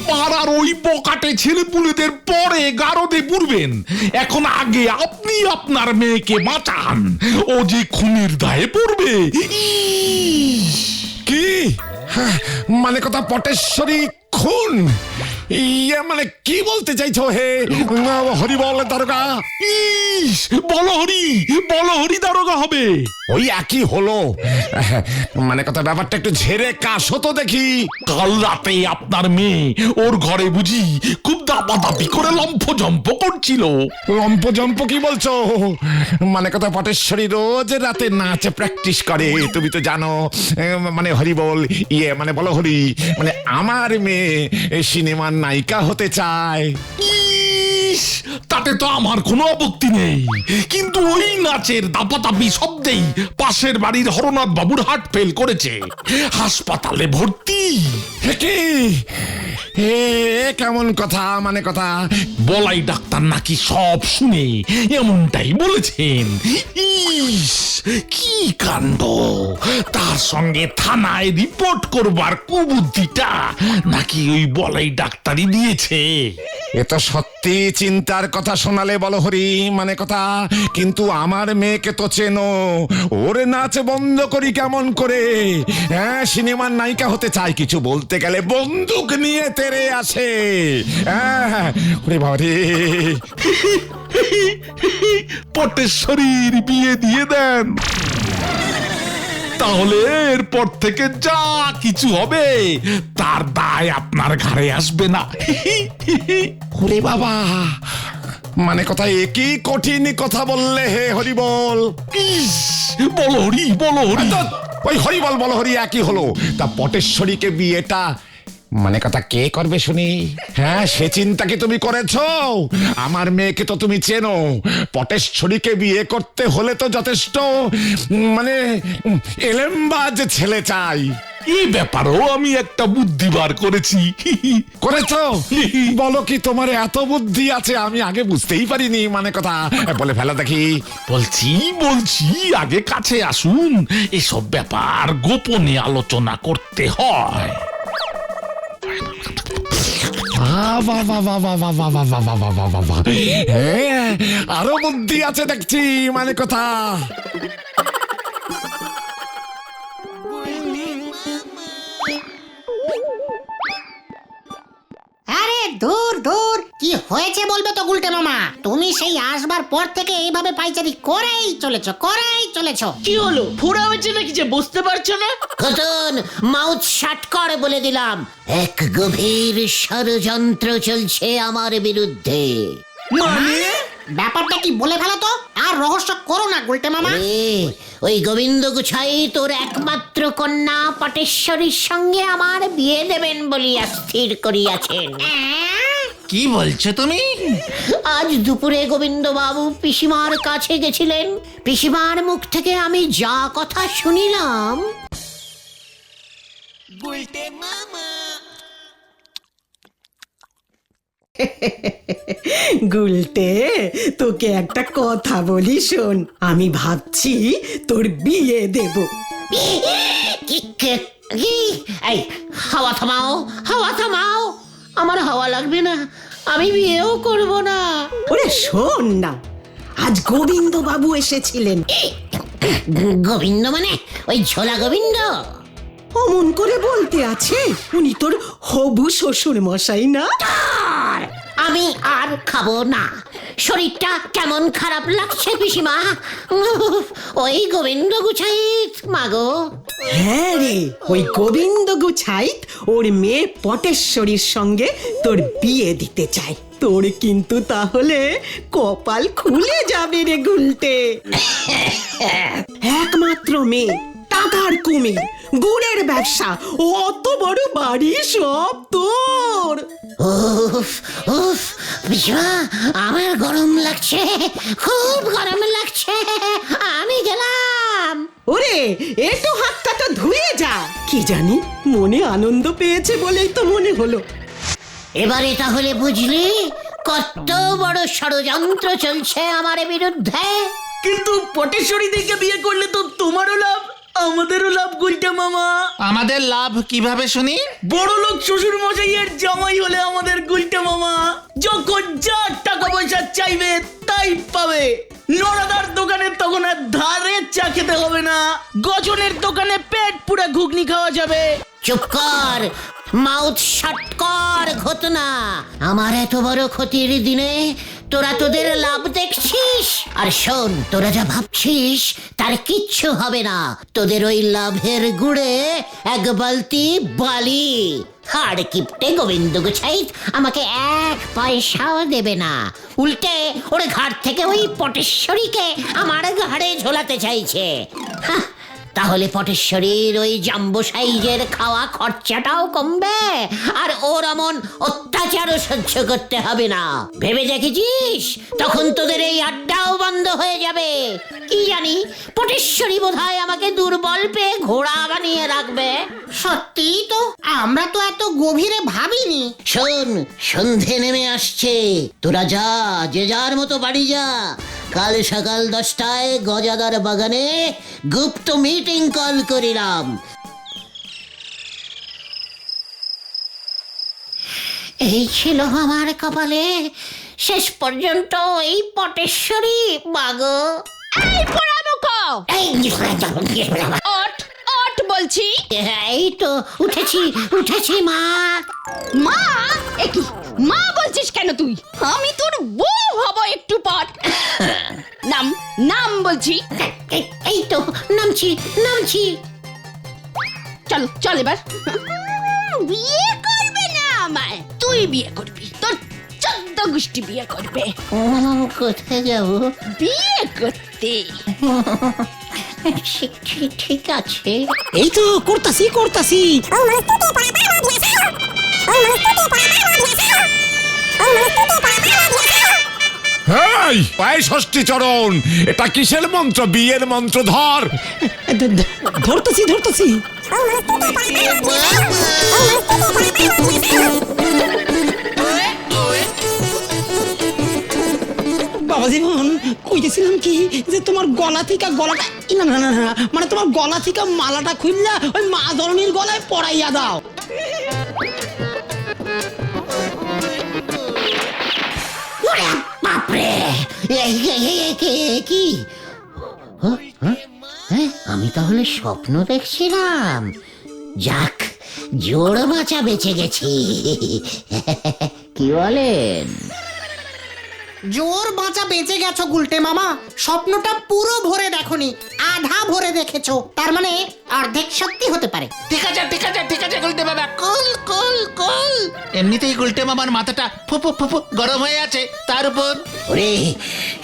[SPEAKER 4] পাড়ার ওই বকাটে ছেলেপুলেদের পরে গারদে পুরবেন, এখন আগে আপনি আপনার মেয়েকে বাঁচান, ও যে খুনের দায়ে পড়বে।
[SPEAKER 3] কি মানে কথা, পটেশ্বরী খুন? ইয়ে মানে কি বলতে চাইছো হে হরিবল দারোগা?
[SPEAKER 4] ইস, বলো হরি দারোগা হবে।
[SPEAKER 3] ওই একই হলো, মানে কথা ব্যাপারটা একটু ঝেড়ে কাশো তো দেখি।
[SPEAKER 4] কাল রাতে আপনার মেয়ে ওর ঘরে বুঝি খুব দাপাদাপি করে লম্ফ করছিল।
[SPEAKER 3] লম্পজম্প কি বলছো? মানে কথা পটেশ্বরী রোজ রাতে নাচ প্র্যাকটিস করে, তুমি তো জানো। মানে হরি বল, ইয়ে মানে বলো হরি, মানে আমার মেয়ে সিনেমার নায়িকা হতে চায়।
[SPEAKER 4] ইস, তাতে তো আমার কোনো আপত্তি নেই, কিন্তু ওই নাচের দাপাদাপি শব্দেই পাশের বাড়ির হরনাথ বাবুর হার্ট ফেল করেছে, হাসপাতালে ভর্তি।
[SPEAKER 3] কি এ কেমন কথা? মানে কথা
[SPEAKER 4] বলাই ডাক্তার নাকি সব শুনে এমনটাই বলেছেন। ইস, কি কাণ্ড! তার সঙ্গে থানায় রিপোর্ট করবার কুবুদ্ধিটা নাকি ওই বলাই ডাক্তারই দিয়েছে।
[SPEAKER 3] এ তো সত্যি চিন্তার কথা শোনালে বলো হরি, মানে কথা। কিন্তু আমার মেয়েকে তো চেনো, ওর নাচ বন্ধ করি কেমন করে? হ্যাঁ, সিনেমার নায়িকা হতে চায়, কিছু বলতে গেলে বন্দুক নিয়ে তেড়ে আসে। হ্যাঁ, ওরে বাবা রে।
[SPEAKER 4] পটেশ্বরীর বিয়ে দিয়ে দেন, তাহলে এরপর থেকে যা কিছু হবে তার দায় আপনার ঘাড়ে আসবে না।
[SPEAKER 3] ওরে বাবা, মানে কথা একই কঠিন কথা বললে হে হরি বল।
[SPEAKER 4] ইস, বলো হরি।
[SPEAKER 3] ওই হরি বল বলো হরি একই হলো। তা পটেশ্বরীকে বিয়েটা মানে কথা কে করবে শুনি? হ্যাঁ, সে চিন্তা কি তুমি করেছো? আমার মেয়েকে তো তুমি চেনো, পটেশ্বরীকে বিয়ে করতে হলে তো যথেষ্ট মানে এলেমবাজ ছেলে চাই।
[SPEAKER 4] এই ব্যাপারেও আমি একটা বুদ্ধি বার করেছি।
[SPEAKER 3] করেছো? বলো কি তোমার এত বুদ্ধি আছে, আমি আগে বুঝতেই পারিনি। মানে কথা বলে ফেলা দেখি।
[SPEAKER 4] বলছি আগে কাছে আসুন, এসব ব্যাপার গোপনে আলোচনা করতে হয়।
[SPEAKER 3] হ্যাঁ, আরো বুদ্ধি আছে দেখছি। মানে কথা
[SPEAKER 8] আরে দূর কি হয়েছে বলবে তো গুলটে মামা। তুমি সেই আসবার পর থেকে এইভাবে পাইচারি করেই চলেছো।
[SPEAKER 5] কি হলো, ফোড়া হয়েছে নাকি যে বুঝতে পারছো না?
[SPEAKER 2] খতন, মাউথ শাট করে বলে দিলাম, এক গভীর ষড়যন্ত্র চলছে আমার বিরুদ্ধে।
[SPEAKER 5] মানে
[SPEAKER 8] ব্যাপারটা কি বলে ফেলো তো, আর রহস্য করো না গুলটে মামা।
[SPEAKER 2] ওই গোবিন্দ গুছাই তোর একমাত্র কন্যা পটেশ্বরীর সঙ্গে আমার বিয়ে দেবেন বলিয়া স্থির করিয়াছেন।
[SPEAKER 7] কি বলছো তুমি?
[SPEAKER 2] আজ দুপুরে গোবিন্দ বাবু পিসিমার কাছে গেছিলেন, পিসিমার মুখ থেকে আমি যা কথা শুনিলাম।
[SPEAKER 5] গুলটে, তোকে একটা কথা বলি শোন। আমি ভাবছি তোর বিয়ে দেব।
[SPEAKER 2] এই হাওয়া থামাও, আমার হাওয়া লাগবে না, আমি বিয়েও করব না।
[SPEAKER 5] ওরে শোন না, আজ গোবিন্দ বাবু এসেছিলেন।
[SPEAKER 2] গোবিন্দ মানে ওই ঝোলা গোবিন্দ?
[SPEAKER 5] অমন করে বলতে আছে, উনি তোর হবু শ্বশুর মশাই না?
[SPEAKER 2] আমি আর খাবো না, শরীরটা কেমন খারাপ লাগছে পিসিমা। ওই গোবিন্দ গুছাই মাগো।
[SPEAKER 5] হ্যাঁ রে, ওই গোবিন্দ গুছাইত ওর মেয়ে পটেশ্বরীর সঙ্গে তোর বিয়ে দিতে চায়। তোর কিন্তু তাহলে কপাল খুলে যাবে রে গুলটে। একমাত্র মেয়ে, টাকার কুমির, গুড়ের ব্যবসা, অত বড় বাড়ি সব তোর।
[SPEAKER 2] উফ পিসিমা, আমার গরম লাগছে, খুব গরম লাগছে, আমি গেলাম।
[SPEAKER 5] ওরে, একটু হাতটা তো ধুয়ে যা। কি জানি, মনে আনন্দ পেয়েছে বলেই তো মনে হলো।
[SPEAKER 2] এবারে তাহলে বুঝলি কত বড় ষড়যন্ত্র চলছে আমার বিরুদ্ধে।
[SPEAKER 5] কিন্তু পটেশ্বরী দিকে বিয়ে করলে তো তোমারও লাভ, আমাদেরও লাভ গুলটে মামা।
[SPEAKER 7] আমাদের লাভ কিভাবে শুনি?
[SPEAKER 5] বড় লোক শ্বশুর মশাইয়ের জামাই হলে আমাদের গুলটে মামা যখন যা টাকা পয়সা চাইবে তাই পাবে। নড়াদার দোকানে তখন আর ধারে চা খেতে হবে না, গজনের দোকানে পেট পুরা ঘুগনি খাওয়া যাবে।
[SPEAKER 2] চুপ কর, মাউথ শাট কর ঘটনা। আমার এত বড় ক্ষতির দিনে তোরা তোদের লাভ দেখছিস? আর শোন, তোরা যা ভাবছিস তার কিচ্ছু হবে না। তোদের ওই লাভের গুড়ে এক বালতি বালি। হাড় কিপটে গোবিন্দ গোছাইত আমাকে 1 পয়সাও দেবে না। উল্টে ওর ঘাট থেকে ওই পটেশ্বরীকে আমার ঘাড়ে ঝোলাতে চাইছে। হাহ, তাহলে পটেশ্বরীর ওই জাম্বো সাইজের খাওয়া খরচাটাও কমবে, আর ওর এমন অত্যাচারও সহ্য করতে হবে না। ভেবে দেখেছিস? তখন তোদের এই আড্ডাও বন্ধ হয়ে যাবে। কি জানি, পটেশ্বরী বোধহয় আমাকে দুর্বল পেয়ে ঘোড়া বানিয়ে রাখবে।
[SPEAKER 8] সত্যি তো, আমরা তো এত গভীরে ভাবিনি।
[SPEAKER 2] শোন, সন্ধে নেমে আসছে, তোরা যা, যে যার মতো বাড়ি যা। কাল সকাল 10টায় গজাদার বাগানে গুপ্ত মিটিং কল করিলাম। এই ছিল আমার কপালে, শেষ পর্যন্ত এই পটেশ্বরী বাগো।
[SPEAKER 6] এই পোড়ামুখো, ওঠ ওঠ বলছি।
[SPEAKER 2] এই তো উঠেছি মা।
[SPEAKER 6] মা, একই মা বলছিস কেন তুই? আমি তোর বউ হব একটু পর। নাম নাম বলছি।
[SPEAKER 2] এই তো নামছি।
[SPEAKER 6] চল চল এবার। বিয়ে করবে না আমায়, তুই বিয়ে করবি, তোর 14 গোষ্ঠী বিয়ে করবে।
[SPEAKER 2] কোথায় যাবো?
[SPEAKER 6] বিয়ে করতে।
[SPEAKER 2] ঠিক আছে।
[SPEAKER 5] এই তো করতাছি।
[SPEAKER 3] এই পায়ে ষষ্ঠী চরণ, এটা কিসের মন্ত্র? বিয়ের মন্ত্র ধর।
[SPEAKER 5] ধরতেছি। বাবা জীবন, কইতেছিলাম কি যে তোমার গলা থেকে গলাটা না, মানে তোমার গলা থেকে মালাটা খুললা ওই মা ধরনীর গলায় পরাইয়া দাও।
[SPEAKER 2] বাপরে, কি আমি তাহলে স্বপ্ন দেখছিলাম? যাক, জোড় বাঁচা বেঁচে গেছি। কি বলেন?
[SPEAKER 8] জোর বাঁচা বেঁচে গেছো গুলটে মামা। স্বপ্নটা পুরো ভরে দেখোনি, আধা ভরে দেখেছো। তার মানে অর্ধেক সত্যি হতে পারে।
[SPEAKER 7] ঠিক আছে গুলটে বাবা, কুল। এমনিতেই গুলটে মামার মাথাটা ফুপু গরম হয়ে আছে, তার উপর
[SPEAKER 2] ওরে,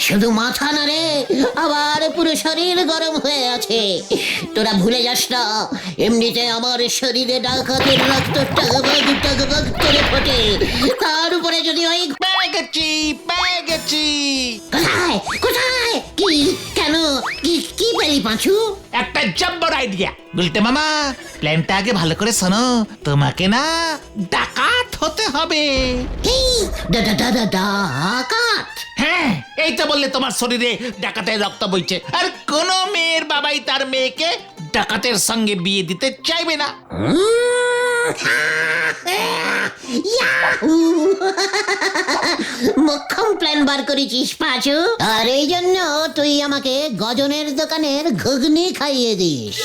[SPEAKER 2] শুধু মাথা না রে, আবার পুরো শরীর গরম হয়ে আছে। তোরা ভুলে যাস না, এমনিতে আমার শরীরে ডাকাতের রক্ত টগবগ করে ফোটে। তার উপরে যদি ওই
[SPEAKER 7] পেয়ে গেছি।
[SPEAKER 2] কোথায় কি, কেন, কি পেলি পাঁচু?
[SPEAKER 7] একটা জব্বর আইডিয়া গুলটে মামা, প্ল্যানটা আগে ভালো করে শোনো। তোমাকে না ডাকাত হতে হবে।
[SPEAKER 2] ডাকাত?
[SPEAKER 7] হ্যাঁ, এই তো বললে তোমার শরীরে ডাকাতের রক্ত বইছে, আর কোন মেয়ের বাবাই তার মেয়েকে ডাকাতের সঙ্গে বিয়ে দিতে চাইবে না।
[SPEAKER 2] মক্ষম প্ল্যান বার করেছিস পাঁচু, আর এই জন্য তুই আমাকে গজনের দোকানের ঘুগনি খাইয়ে দিস।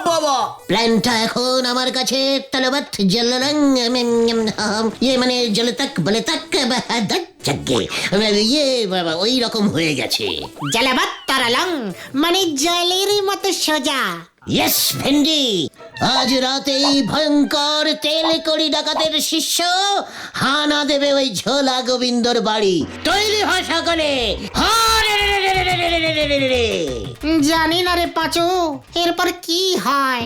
[SPEAKER 5] বাবা,
[SPEAKER 2] প্ল্যানটা এখন আমার কাছে তলবৎ জলরং, মানে জলতক বলে তাক বাবা, ওই রকম হয়ে গেছে।
[SPEAKER 8] জালাবাত তারালং, মানে জলের মতো সোজা।
[SPEAKER 2] ইয়েস ভেন্ডি, আজ রাতেই ভয়ঙ্কর তেল কড়ি ডাকাতের শিষ্য হানা দেবে ওই ঝোলা গোবিন্দর বাড়ি। তৈরি হয় সকলে।
[SPEAKER 8] জানি না রে পাঁচু, এরপর কি হয়।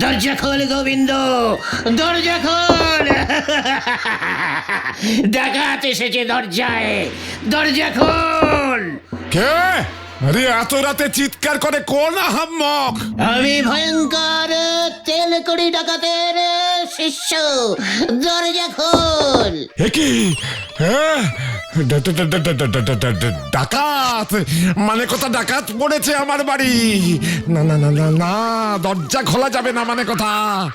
[SPEAKER 2] দরজা খোল গোবিন্দ, দরজা খোল। ডাকাত এসেছে দরজায়, দরজা খোল।
[SPEAKER 3] কে? আরে এত রাতে চিৎকার করে কোন আহাম্মক?
[SPEAKER 2] আমি ভয়ঙ্কর তেল কড়ি ডাকাতের শিষ্য, দরজা খোল।
[SPEAKER 3] কি হ্যাঁ ডাকাত, মানে কথা ডাকাত পড়েছে আমার বাড়ি। না না না না না, দরজা খোলা যাবে না, মানে কথা।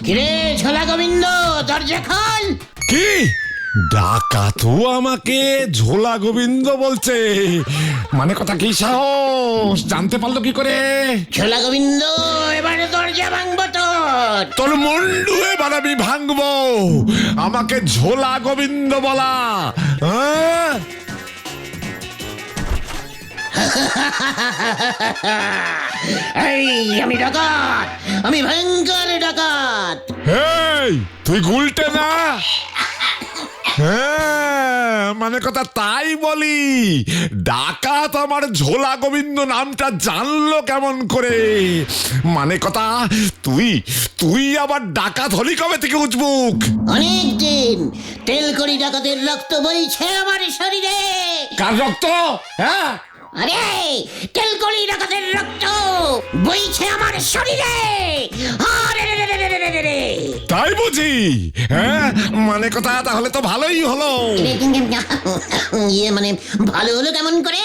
[SPEAKER 2] কিরে ঝোলা গোবিন্দ, দরজা খোল।
[SPEAKER 3] কি ডাকাতও আমাকে ঝোলা গোবিন্দ বলছে, মানে কথা কি সাহস, জানতে পারলো কি করে?
[SPEAKER 2] ঝোলা গোবিন্দ, এবারে দরজা ভাঙবো তোর।
[SPEAKER 3] তোর মুন্ডু এবার আমি ভাঙবো, আমাকে ঝোলা গোবিন্দ বলা, হ্যাঁ?
[SPEAKER 2] এই আমি ডাকাত, আমি ভয়ঙ্কর ডাকাত।
[SPEAKER 3] এই তুই গুলটে না? হ্যাঁ, মানে কথা তাই বলি, ডাকাত আমার ঝোলা গোবিন্দ নামটা জানলো কেমন করে? মানে কথা তুই আবার ডাকাত হলি কবে থেকে উজবুক?
[SPEAKER 2] অনেকদিন তেলকড়ি ডাকাতের রক্ত বইছে আমার শরীরে।
[SPEAKER 3] কার রক্ত? হ্যাঁ,
[SPEAKER 2] আরে তেলকড়ি ডাকাতের রক্ত বইছে আমার শরীরে। আরে রে রে রে রে রে রে রে।
[SPEAKER 3] তাই বুঝি? হ্যাঁ, মানে কথা তাহলে তো ভালোই হলো।
[SPEAKER 2] ইয়ে মানে ভালো হলো কেমন করে?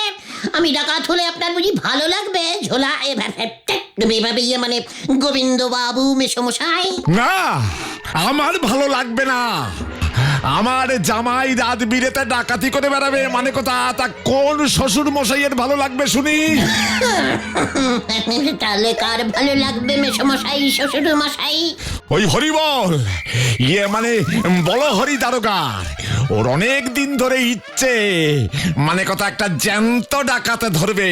[SPEAKER 2] আমি ডাকাত হলে আপনার বুঝি ভালো লাগবে? ঝোলা এভাবে ইয়ে মানে গোবিন্দ বাবু মেসমশাই।
[SPEAKER 3] না, আমার ভালো লাগবে না। আমার জামাই রাত বিরেতে ডাকাতি করে বেড়াবে, মানে কথা তা কোন শ্বশুর মশাইয়ের ভালো লাগবে শুনি?
[SPEAKER 2] তাহলে কার ভালো লাগবে মেসমশাই, শ্বশুর মশাই?
[SPEAKER 3] ওই হরিবল, ইয়ে মানে বলো হরি দারোগার, ওর অনেক দিন ধরে ইচ্ছে, মানে কথা একটা জ্যান্ত ডাকাতে ধরবে।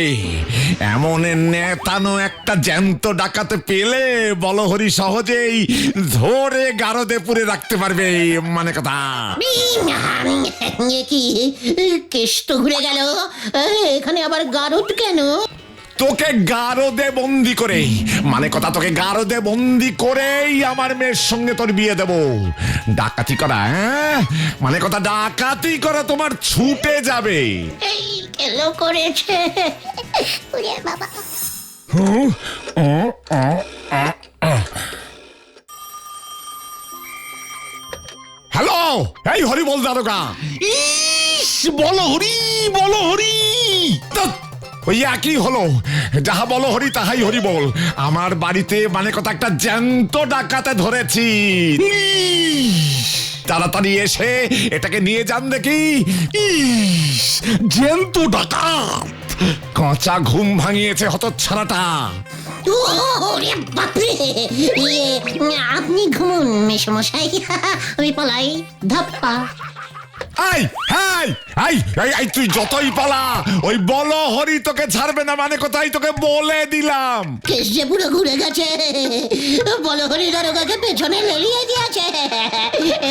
[SPEAKER 3] এমন নেতানো একটা জ্যান্ত ডাকাতে পেলে বলো হরি সহজেই ধরে গারদে পুরে রাখতে পারবে, মানে কথা।
[SPEAKER 2] কি কেষ্ট ঘুরে গেল, এখানে আবার গারদ কেন?
[SPEAKER 3] তোকে গারদে বন্দি করে, মানে কথা তোকে গারদে বন্দি করেই আমার মেয়ের সঙ্গে তোর বিয়ে দেব। ডাকাতি করা, হ্যাঁ, মানে কথা ডাকাতি করা তোমার ছুটে যাবে।
[SPEAKER 2] এই কেলো করেছে বাবা।
[SPEAKER 3] হ্যালো, এই হরিবল দারোগা।
[SPEAKER 4] ইস, বলো হরি, বলো হরি।
[SPEAKER 3] ধ্যাৎ, ওই একই হলো, যাহা বলো হরি তাহাই হরি বল। আমার বাড়িতে মানে কথা একটা জ্যান্ত ডাকাতে ধরেছি, তাড়াতাড়ি এসে এটাকে নিয়ে যান দেখি।
[SPEAKER 4] ইস, জ্যান্ত ডাকাত।
[SPEAKER 3] কাঁচা ঘুম ভাঙিয়েছে হতচ্ছাড়াটা।
[SPEAKER 2] ওরে বাপরে, ইয়ে আপনি ঘুমুন মেসমশাই, আমি পালাই। ধাপ্পা।
[SPEAKER 3] আই হাই আই আই, তুই যতই পালা ওই বলো হরি তোকে ছাড়বে না, মানে কোথায় তোকে বলে দিলাম।
[SPEAKER 2] কেস যে পুরো ঘুরে গেছে, বলো হরি দারোগাকে পেছনে লেলিয়ে দিয়েছে।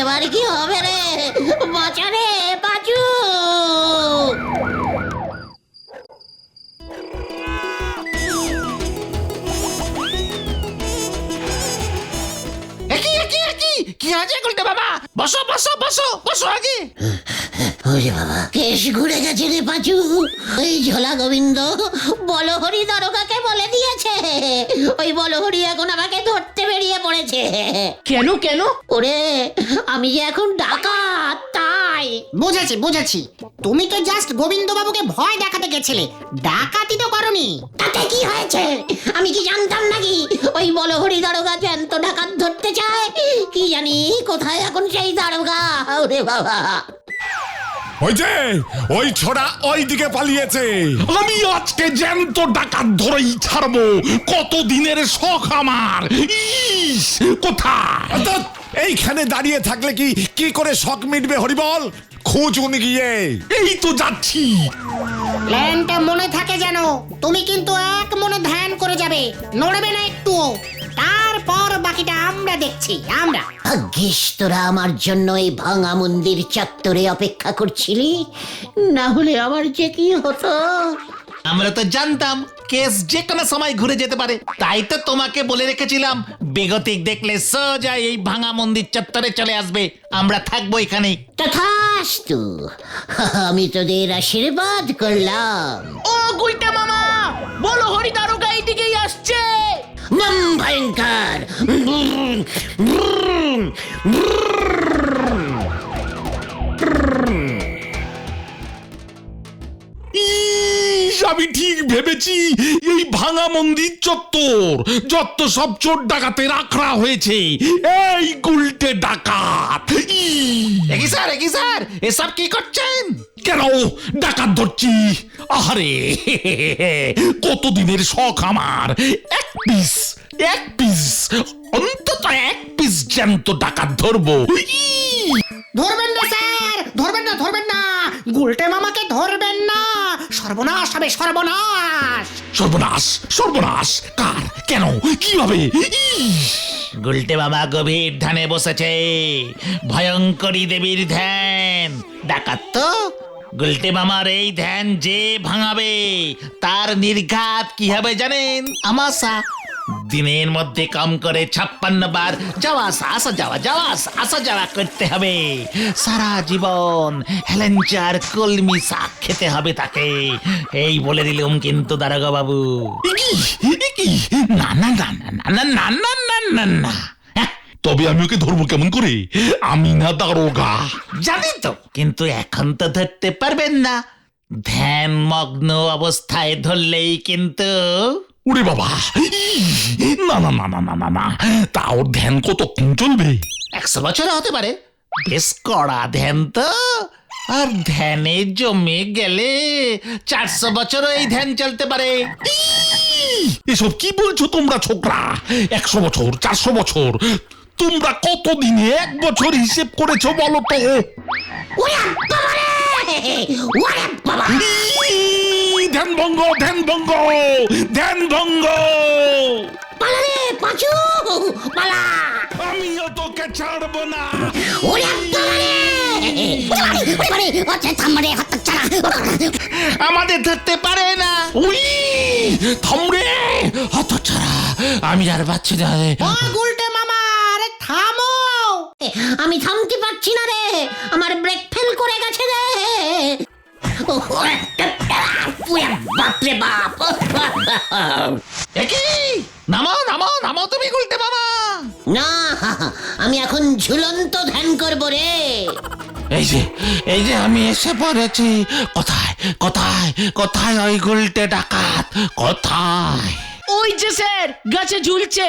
[SPEAKER 2] এবার কি হবে রে? বাঁচা রে বাঁচু।
[SPEAKER 7] কি আছে গুলটে বাবা? বসো বসো বসো বসো আগে।
[SPEAKER 2] ওরে বাবা, কেস ঘুরে গেছে রে পাঁচু। ওই ঝোলা গোবিন্দ বলহরি দারোগাকে বলে দিয়েছে, ওই বলহরি এখন আমাকে ধরতে বেরিয়ে পড়েছে।
[SPEAKER 5] কেন কেন?
[SPEAKER 2] ওরে আমি যে এখন ডাকাত তাই।
[SPEAKER 8] বুঝেছি বুঝেছি, তুমি তো জাস্ট গোবিন্দ বাবুকে ভয় দেখাতে গেছিলে, ডাকাতি তো করনি।
[SPEAKER 2] তাতে কি হয়েছে? আমি কি জানতাম নাকি ওই বলহরি দারোগা জ্যান্ত ডাকাত ধরতে চায়? কি জানি কোথায় এখন সেই দারোগা। ওরে বাবা,
[SPEAKER 3] ওই যে ওই ছোড়া ওই দিকে পালিয়েছে।
[SPEAKER 4] আমি আজকে জ্যান্ত ডাকাত ধরেই ছাড়বো, কত দিনের শখ আমার। ইস, কোথায়?
[SPEAKER 3] অর্থাৎ এইখানে দাঁড়িয়ে থাকলে কি করে শখ মিটবে হরিবল? খুঁজুন গিয়ে।
[SPEAKER 4] এই তো যাচ্ছি।
[SPEAKER 8] প্ল্যানটা মনে থাকে যেন, তুমি কিন্তু এক মনে ধ্যান করে যাবে, নড়বে না একটুও। তারপর বাকিটা আমরা দেখছি, আমরা।
[SPEAKER 2] ভাগ্যিস তোরা আমার জন্য এই ভাঙা মন্দির চত্বরে অপেক্ষা করছিলি, না হলে আমার যে কি হতো।
[SPEAKER 7] আমরা তো জানতাম কেস যে কোনো সময় ঘুরে যেতে পারে, তাই তো তোমাকে বলে রেখেছিলাম বেগতিক দেখলে সোজা এই ভাঙা মন্দির চত্বরে চলে আসবে, আমরা থাকবো এখানেই।
[SPEAKER 2] তথাস্তু, আমি তোদের আশীর্বাদ করলাম।
[SPEAKER 5] ও গুলটা মামা, বলো হরি দারোগা এইদিকেই আসছে।
[SPEAKER 2] বম ভয়ঙ্কর।
[SPEAKER 4] ইস, আমি ঠিক ভেবেছি এই ভাঙা মন্দির চত্বর যত সব চোর ডাকাতে রাখা হয়েছে এই গুলটে ডাকাত।
[SPEAKER 7] একই স্যার এসব কি করছেন?
[SPEAKER 4] কেন ডাকাত ধরছি? আরে কতদিনের শখ আমার, এক পিস অন্তত এক পিস জ্যান্ত ডাকাত ধরবো।
[SPEAKER 8] ধরবেন না স্যার, ধরবেন না, গুলটে মামাকে ধরবেন না, সর্বনাশ হবে, সর্বনাশ।
[SPEAKER 4] সর্বনাশ কার, কেন, কিভাবে?
[SPEAKER 7] গুলটে বাবা গভীর ধ্যানে বসেছে, ভয়ঙ্করী দেবীর ধ্যান। ডাকাত তো গুলটে মামার এই ধ্যান যে ভাঙাবে তার নির্ঘাত কি হবে জানেন? আমাশা। দিনের মধ্যে কম করে 56 বার যাওয়া আসা যাওয়া করতে হবে। সারা জীবন হেলেঞ্চার কলমি শাক খেতে হবে তাকে। এই বলে দিলুম কিন্তু দারোগা বাবু।
[SPEAKER 4] না, তবে আমি ওকে ধরবো কেমন করে? আমি না দারোগা।
[SPEAKER 7] জানি তো, কিন্তু এখন তো ধরতে পারবেন না। ধ্যান মগ্ন অবস্থায় ধরলেই কিন্তু।
[SPEAKER 4] ওরে বাবা, না, তা ওর ধ্যান কতক্ষণ চলবে?
[SPEAKER 7] 100 বছর হতে পারে। বেশ কড়া ধ্যান তো, আর ধ্যানে জমে গেলে 400 বছরও এই ধ্যান চলতে পারে।
[SPEAKER 4] এসব কি বলছো তোমরা ছোকরা? 100 বছর, 400 বছর, তোমরা কতদিনে 1 বছর হিসেব করেছো বলো তো? ধ্যান ভঙ্গ।
[SPEAKER 2] পালারে পাঁচু, পালা।
[SPEAKER 4] আমিও তোকে ছাড়বো না।
[SPEAKER 7] আমাদের ধরতে পারে না।
[SPEAKER 4] উই, থামরে হতছাড়া, আমি আর বাচ্চা না।
[SPEAKER 8] ও গুলটে মামা, আরে থামো।
[SPEAKER 2] আমি থামতে পারছি না রে, আমার ব্রেক ফেল করে গেছে রে। বাপরে বাপ।
[SPEAKER 7] নামো তুমি গুলটে মামা।
[SPEAKER 2] না, আমি এখন ঝুলন্ত ধ্যান করবো রে।
[SPEAKER 7] এই যে আমি এসে পড়েছি। কোথায় ওই গুলটে ডাকাত? কোথায়?
[SPEAKER 9] ওই যে স্যার, গাছে ঝুলছে।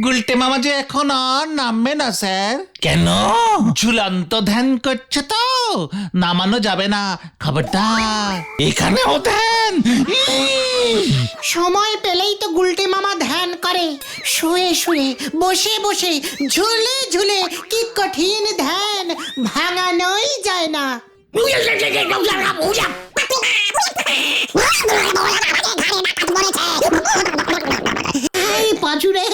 [SPEAKER 7] গুলটে মামা যে এখন আর নামবে না স্যার। কেন? ঝুলন্ত ধ্যান করছে তো, নামানো যাবে না, খবরদার। এখানেও ধ্যান।
[SPEAKER 8] সময় পেলেই তো গুলটে মামা ধ্যান করে, শুয়ে শুয়ে, বসে বসে, ঝুলে ঝুলে, কি কঠিন ধ্যান, ভাঙানোই যায় না।
[SPEAKER 2] এই পাঁচু রে,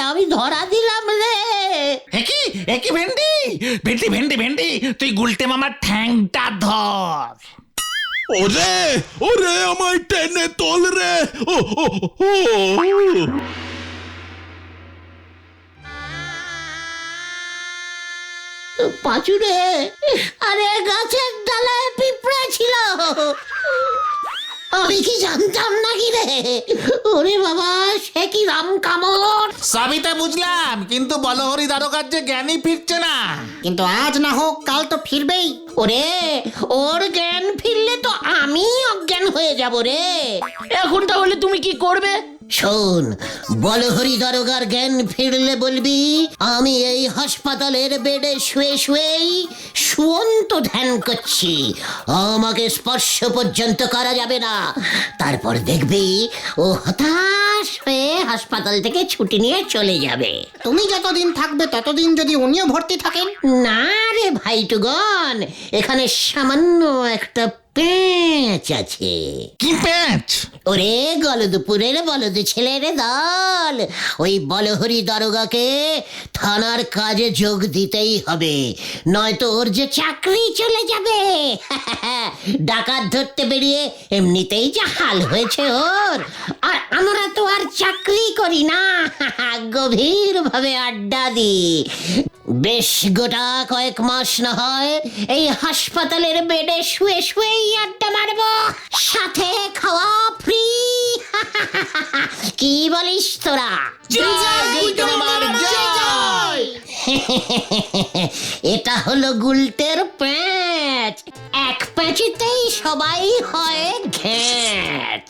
[SPEAKER 2] আমি ধরা দিলাম রে।
[SPEAKER 7] একই ভেন্ডি, তুই গুলটে মামার ঠ্যাংটা ধর।
[SPEAKER 4] ওরে আমায় টেনে তোল রে। ও
[SPEAKER 2] পাঁচু রে, আরে গাছের ডালায় পিঁপড়ে ছিল, আমি কি জানতাম নাকি রে? ওরে বাবা, সে কি রাম কামড়।
[SPEAKER 7] সবই তো বুঝলাম, কিন্তু বলহরি দারোগার যে জ্ঞানই ফিরছে না।
[SPEAKER 8] কিন্তু আজ না হোক কাল তো ফিরবেই।
[SPEAKER 2] ওরে, ওর জ্ঞান ফিরলে তো আমি অজ্ঞান হয়ে যাব রে।
[SPEAKER 9] এখন তাহলে তুমি কি করবে?
[SPEAKER 2] শোন, বলহরি দারোগার জ্ঞান ফিরলে বলবি আমি এই হাসপাতালের বেডে শুয়ে শুয়েই শুয়ন্ত ধ্যান করছি, আমাকে স্পর্শ পর্যন্ত করা যাবে না। তারপর দেখবি ও হতাশ হয়ে হাসপাতাল থেকে ছুটি নিয়ে চলে যাবে।
[SPEAKER 8] তুমি যতদিন থাকবে ততদিন যদি উনিও ভর্তি থাকেন।
[SPEAKER 2] না রে ভাইটুগন, এখানে সামান্য একটা পেঁচ আছে।
[SPEAKER 7] কি প্যাঁচ?
[SPEAKER 2] ওরে গলদপুরের বলদ ছেলে রে দল, গোপাল, ওই বলহরি দারোগাকে থানার কাজে যোগ দিতেই হবে, নয়তো ওর যে চাকরি চলে যাবে। ডাকাত ধরতে বেরিয়ে এমনিতেই যা হাল হয়েছে ওর, আর আমরা তো আর চাকরি করি না, গভীর ভাবে আড্ডা দিই। বেশ গোটা কয়েক মাস না হয় এই হাসপাতালের বেডে শুয়ে শুয়েই আড্ডা মারবো, সাথে খাওয়া ফ্রি। কি বলিস তোরা? এটা হলো গুলটের প্যাঁচ, এক প্যাঁচিতেই সবাই হয় ঘ্যাঁচ।